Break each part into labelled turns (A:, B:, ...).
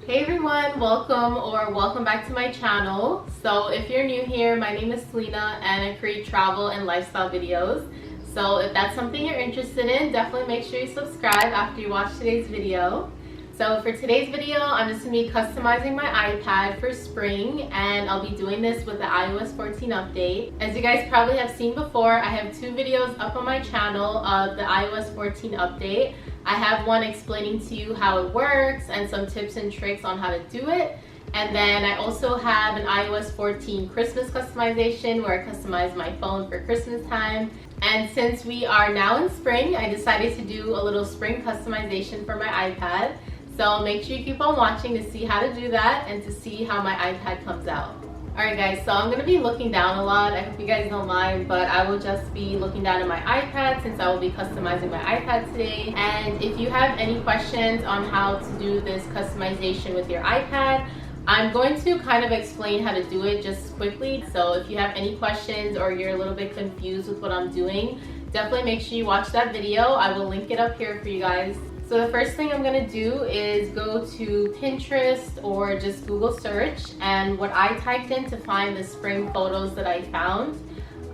A: Hey everyone, welcome back to my channel. So if you're new here, my name is Selena and I create travel and lifestyle videos. So if that's something you're interested in, definitely make sure you subscribe after you watch today's video. So for today's video, I'm just going to be customizing my iPad for spring, and I'll be doing this with the iOS 14 update. As you guys probably have seen before, I have two videos up on my channel of the iOS 14 update. I have one explaining to you how it works and some tips and tricks on how to do it. And then I also have an iOS 14 Christmas customization where I customize my phone for Christmas time. And since we are now in spring, I decided to do a little spring customization for my iPad. So make sure you keep on watching to see how to do that and to see how my iPad comes out. Alright guys, so I'm going to be looking down a lot. I hope you guys don't mind, but I will just be looking down at my iPad since I will be customizing my iPad today. And if you have any questions on how to do this customization with your iPad, I'm going to kind of explain how to do it just quickly. So if you have any questions or you're a little bit confused with what I'm doing, definitely make sure you watch that video. I will link it up here for you guys. So the first thing I'm going to do is go to Pinterest or just Google search, and what I typed in to find the spring photos that I found,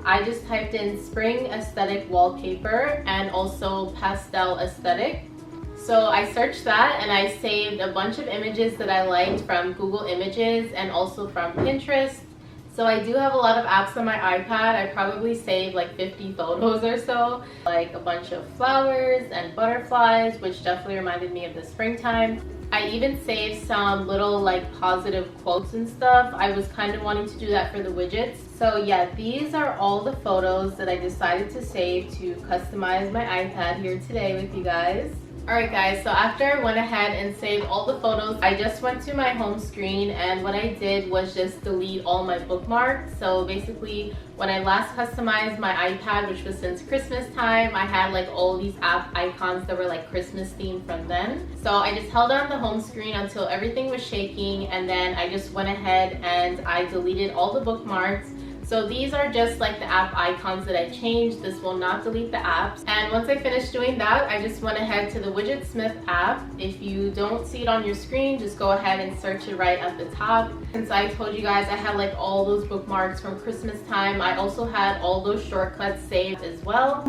A: I just typed in spring aesthetic wallpaper and also pastel aesthetic. So I searched that and I saved a bunch of images that I liked from Google Images and also from Pinterest. So I do have a lot of apps on my iPad. I probably saved like 50 photos or so, like a bunch of flowers and butterflies, which definitely reminded me of the springtime. I even saved some little like positive quotes and stuff. I was kind of wanting to do that for the widgets. So yeah, these are all the photos that I decided to save to customize my iPad here today with you guys. Alright guys, so after I went ahead and saved all the photos, I just went to my home screen, and what I did was just delete all my bookmarks. So basically, when I last customized my iPad, which was since Christmas time, I had like all these app icons that were like Christmas themed from then. So I just held on the home screen until everything was shaking, and then I just went ahead and I deleted all the bookmarks. So these are just like the app icons that I changed. This will not delete the apps. And once I finished doing that, I just went ahead to the widgetsmith app. If you don't see it on your screen, just go ahead and search it right at the top. Since I told you guys I had like all those bookmarks from Christmas time, I also had all those shortcuts saved as well.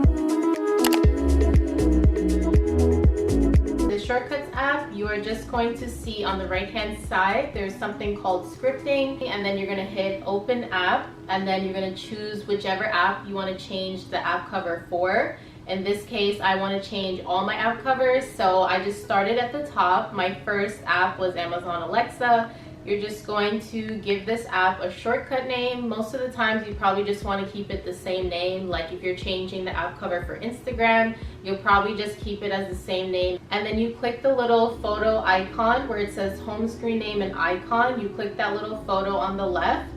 A: Shortcuts app, you are just going to see on the right hand side there's something called scripting, and then you're going to hit open app, and then you're going to choose whichever app you want to change the app cover for. In this case, I want to change all my app covers, so I just started at the top. My first app was Amazon Alexa. You're just going to give this app a shortcut name. Most of the times you probably just want to keep it the same name. Like if you're changing the app cover for Instagram, you'll probably just keep it as the same name. And then you click the little photo icon where it says home screen name and icon. You click that little photo on the left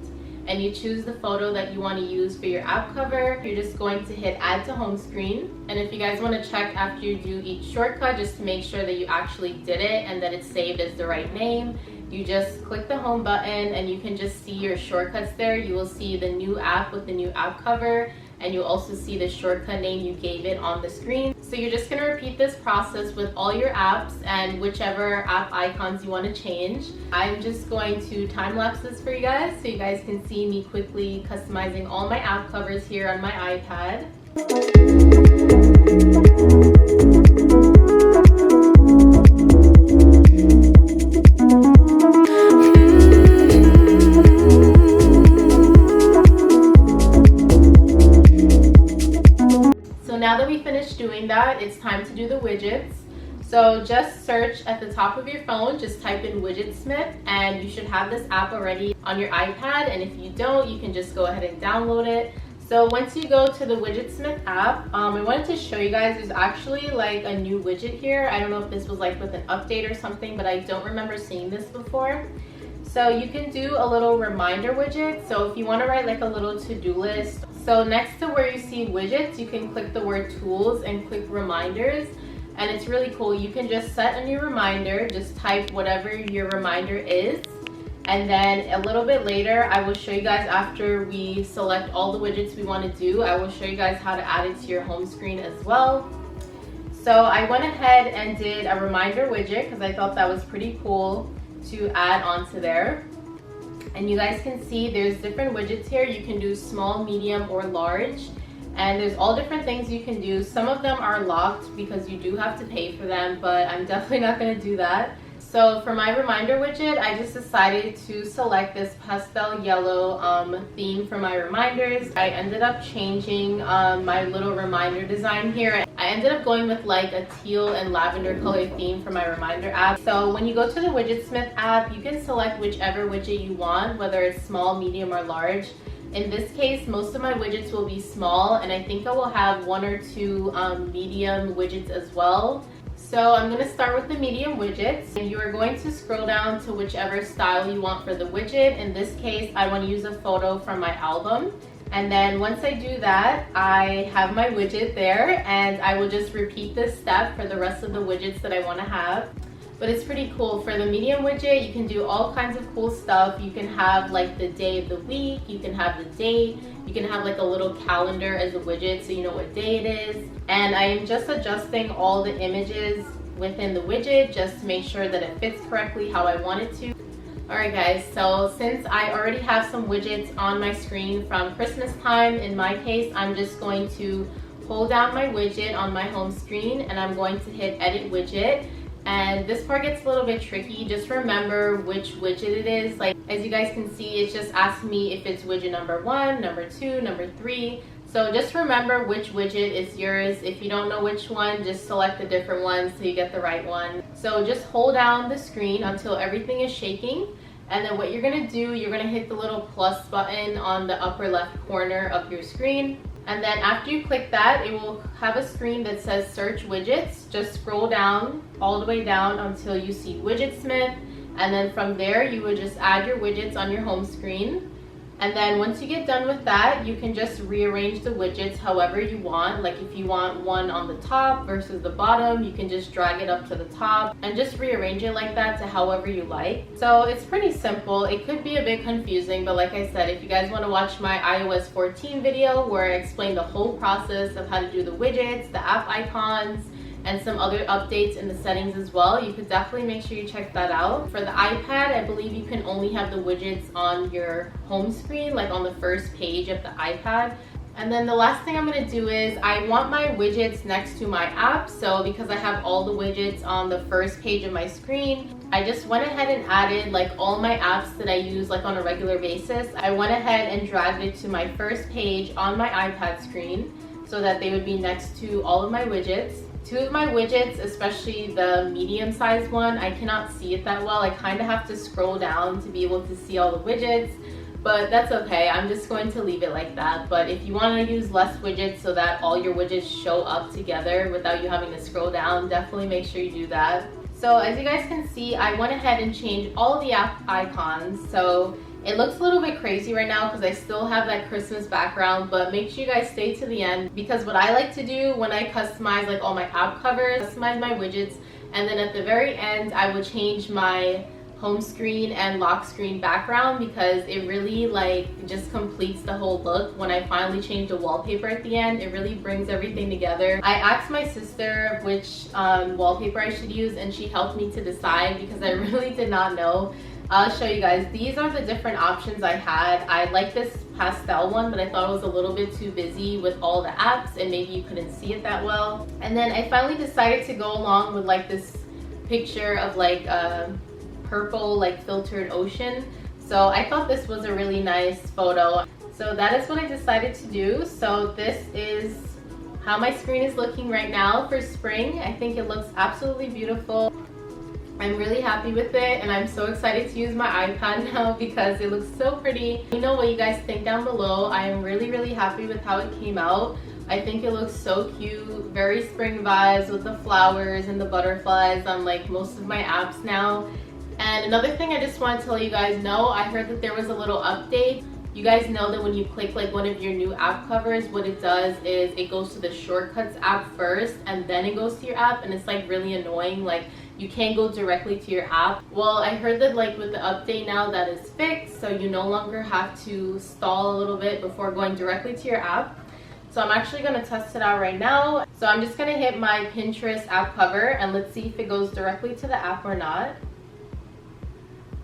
A: and you choose the photo that you want to use for your app cover. You're just going to hit add to home screen. And if you guys want to check after you do each shortcut just to make sure that you actually did it and that it's saved as the right name, you just click the home button and you can just see your shortcuts there. You will see the new app with the new app cover, and you'll also see the shortcut name you gave it on the screen. So you're just going to repeat this process with all your apps and whichever app icons you want to change. I'm just going to time lapse this for you guys so you guys can see me quickly customizing all my app covers here on my iPad. Now that we finished doing that, it's time to do the widgets. So just search at the top of your phone, just type in widgetsmith, and you should have this app already on your iPad, and if you don't, you can just go ahead and download it. So once you go to the widgetsmith app, I wanted to show you guys there's actually like a new widget here. I don't know if this was like with an update or something, but I don't remember seeing this before. So you can do a little reminder widget. So if you want to write like a little to-do list, so next to where you see widgets, you can click the word tools and click reminders, and it's really cool. You can just set a new reminder, just type whatever your reminder is, and then a little bit later I will show you guys, after we select all the widgets we want to do, I will show you guys how to add it to your home screen as well. So I went ahead and did a reminder widget because I thought that was pretty cool. to add onto there. And you guys can see there's different widgets here. You can do small, medium, or large. And there's all different things you can do. Some of them are locked because you do have to pay for them, but I'm definitely not going to do that. So for my reminder widget, I just decided to select this pastel yellow theme for my reminders. I ended up changing my little reminder design here. I ended up going with like a teal and lavender color theme for my reminder app. So when you go to the Widgetsmith app, you can select whichever widget you want, whether it's small, medium, or large. In this case, most of my widgets will be small, and I think I will have 1 or 2 medium widgets as well. So I'm going to start with the medium widgets, and you are going to scroll down to whichever style you want for the widget. In this case, I want to use a photo from my album. And then once I do that, I have my widget there, and I will just repeat this step for the rest of the widgets that I want to have. But it's pretty cool. For the medium widget, you can do all kinds of cool stuff. You can have like the day of the week, you can have the date, you can have like a little calendar as a widget so you know what day it is. And I am just adjusting all the images within the widget just to make sure that it fits correctly how I want it to. Alright guys, so since I already have some widgets on my screen from Christmas time, in my case, I'm just going to hold down my widget on my home screen and I'm going to hit edit widget. And this part gets a little bit tricky. Just remember which widget it is. Like, as you guys can see, it's just asking me if it's widget number 1, number 2, number 3. So just remember which widget is yours. If you don't know which one, just select a different one so you get the right one. So just hold down the screen until everything is shaking. And then what you're going to do, you're going to hit the little plus button on the upper left corner of your screen. And then after you click that, it will have a screen that says search widgets. Just scroll down all the way down until you see Widgetsmith. And then from there, you would just add your widgets on your home screen. And then once you get done with that, you can just rearrange the widgets however you want. Like if you want one on the top versus the bottom, you can just drag it up to the top and just rearrange it like that to however you like. So it's pretty simple. It could be a bit confusing, but like I said, if you guys want to watch my iOS 14 video where I explain the whole process of how to do the widgets, the app icons, and some other updates in the settings as well, you could definitely make sure you check that out. For the iPad, I believe you can only have the widgets on your home screen, like on the first page of the iPad. And then the last thing I'm going to do is I want my widgets next to my app. So because I have all the widgets on the first page of my screen, I just went ahead and added like all my apps that I use like on a regular basis. I went ahead and dragged it to my first page on my iPad screen so that they would be next to all of my widgets. 2 of my widgets, especially the medium-sized one, I cannot see it that well. I kind of have to scroll down to be able to see all the widgets, but that's okay. I'm just going to leave it like that. But if you want to use less widgets so that all your widgets show up together without you having to scroll down, definitely make sure you do that. So as you guys can see, I went ahead and changed all the app icons. So it looks a little bit crazy right now because I still have that Christmas background, but make sure you guys stay to the end because what I like to do when I customize like all my app covers, customize my widgets, and then at the very end I will change my home screen and lock screen background because it really like just completes the whole look. When I finally change the wallpaper at the end, it really brings everything together. I asked my sister which wallpaper I should use and she helped me to decide because I really did not know. I'll show you guys. These are the different options I had. I like this pastel one, but I thought it was a little bit too busy with all the apps and maybe you couldn't see it that well. And then I finally decided to go along with like this picture of like a purple like filtered ocean. So I thought this was a really nice photo. So that is what I decided to do. So this is how my screen is looking right now for spring. I think it looks absolutely beautiful. I'm really happy with it and I'm so excited to use my iPad now because it looks so pretty. Let me know what you guys think down below. I am really happy with how it came out. I think it looks so cute, very spring vibes with the flowers and the butterflies on like most of my apps now. And another thing I just want to let you guys know, I heard that there was a little update. You guys know that when you click like one of your new app covers, what it does is it goes to the shortcuts app first and then it goes to your app, and it's like really annoying. Like you can't go directly to your app. Well, I heard that like with the update now that is fixed, so you no longer have to stall a little bit before going directly to your app. So I'm actually going to test it out right now. So I'm just going to hit my Pinterest app cover and let's see if it goes directly to the app or not.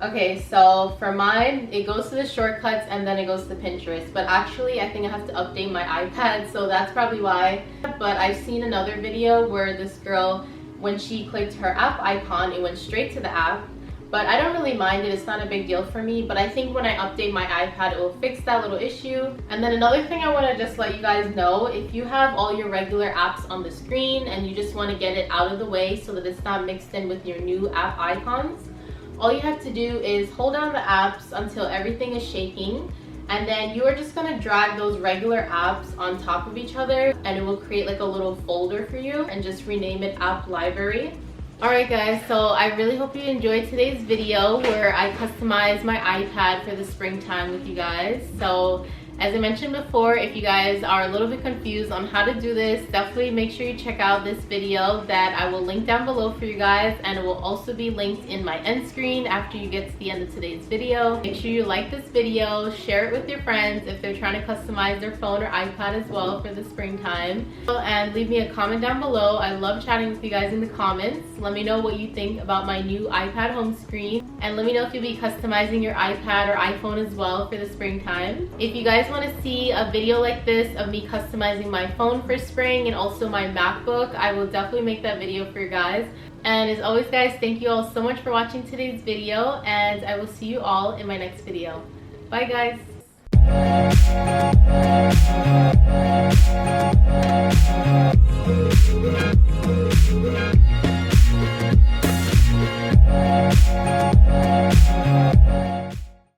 A: Okay, so for mine, it goes to the shortcuts and then it goes to Pinterest. But actually, I think I have to update my iPad, so that's probably why. But I've seen another video where this girl, when she clicked her app icon, it went straight to the app. But I don't really mind it, it's not a big deal for me. But I think when I update my iPad, it will fix that little issue. And then another thing I want to just let you guys know, if you have all your regular apps on the screen and you just want to get it out of the way so that it's not mixed in with your new app icons, all you have to do is hold down the apps until everything is shaking, and then you are just going to drag those regular apps on top of each other, and it will create like a little folder for you, and just rename it App Library. Alright guys, so I really hope you enjoyed today's video where I customized my iPad for the springtime with you guys. So as I mentioned before, if you guys are a little bit confused on how to do this, definitely make sure you check out this video that I will link down below for you guys, and it will also be linked in my end screen after you get to the end of today's video. Make sure you like this video, share it with your friends if they're trying to customize their phone or iPad as well for the springtime. And leave me a comment down below. I love chatting with you guys in the comments. Let me know what you think about my new iPad home screen, and let me know if you'll be customizing your iPad or iPhone as well for the springtime. If you guys want to see a video like this of me customizing my phone for spring and also my MacBook, I will definitely make that video for you guys. And as always guys, thank you all so much for watching today's video, and I will see you all in my next video. Bye guys.